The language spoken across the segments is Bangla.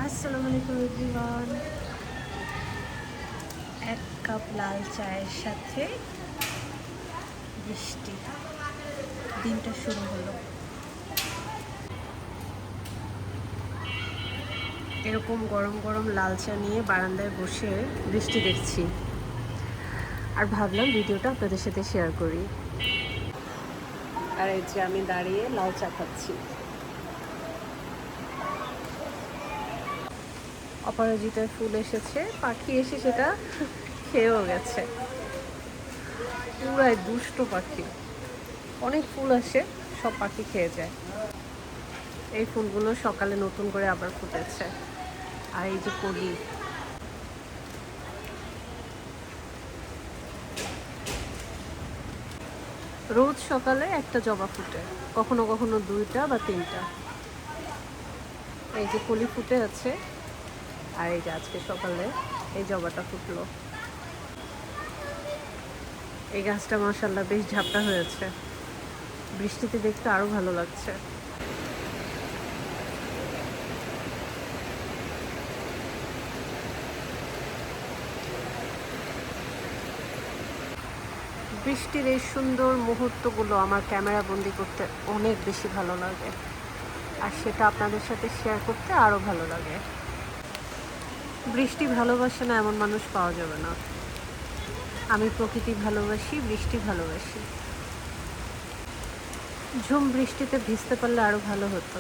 আসসালামু আলাইকুম এভরিওয়ান। এক কাপ লাল চায়ের সাথে বৃষ্টি, দিনটা শুরু হলো। এরকম গরম গরম লাল চা নিয়ে বারান্দায় বসে বৃষ্টি দেখছি, আর ভাবলাম ভিডিওটা আপনাদের সাথে শেয়ার করি। আর এই যে আমি দাঁড়িয়ে লাল চা খাচ্ছি। অপরাজিতার ফুল এসেছে, পাখি এসে সেটা খেয়েও গেছে। পুরাই দুষ্ট পাখি, অনেক ফুল আসে, সব পাখি খেয়ে যায়। এই ফুলগুলো সকালে নতুন করে আবার ফুটেছে। আর এই যে কলি, রোজ সকালে একটা জবা ফুটে, কখনো কখনো 2টা বা 3টা। এই যে কলি ফুটে আছে, আর এই যে আজকে সকালে এই জবাটা ফুটলো। এই গাছটা মাশাআল্লাহ বেশ ঝাপটা হয়েছে, বৃষ্টিতে দেখতে আরো ভালো লাগছে। বৃষ্টির এই সুন্দর মুহূর্তগুলো আমার ক্যামেরা বন্দি করতে অনেক বেশি ভালো লাগে, আর সেটা আপনাদের সাথে শেয়ার করতে আরো ভালো লাগে। বৃষ্টি ভালোবাসে না এমন মানুষ পাওয়া যাবে না। আমি প্রকৃতি ভালোবাসি, বৃষ্টি ভালোবাসি। ঝুম বৃষ্টিতে ভিজতে পারলে আরো ভালো হতো।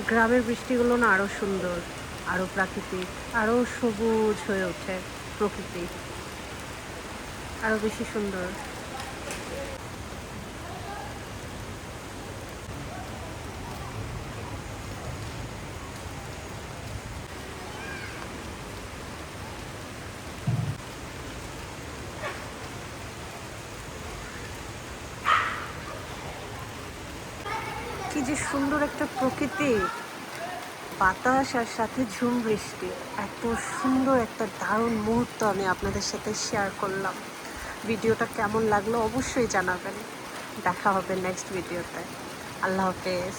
গ্রামের বৃষ্টিগুলো না আরো সুন্দর, আরো প্রাকৃতিক, আরো সবুজ হয়ে ওঠে প্রকৃতি, আরো বেশি সুন্দর। কি যে সুন্দর একটা প্রকৃতি, বাতাস আর সাথে ঝুম বৃষ্টি, এত সুন্দর একটা দারুণ মুহূর্ত আমি আপনাদের সাথে শেয়ার করলাম। ভিডিওটা কেমন লাগলো অবশ্যই জানাবেন। দেখা হবে নেক্সট ভিডিওতে। আল্লাহ হাফেজ।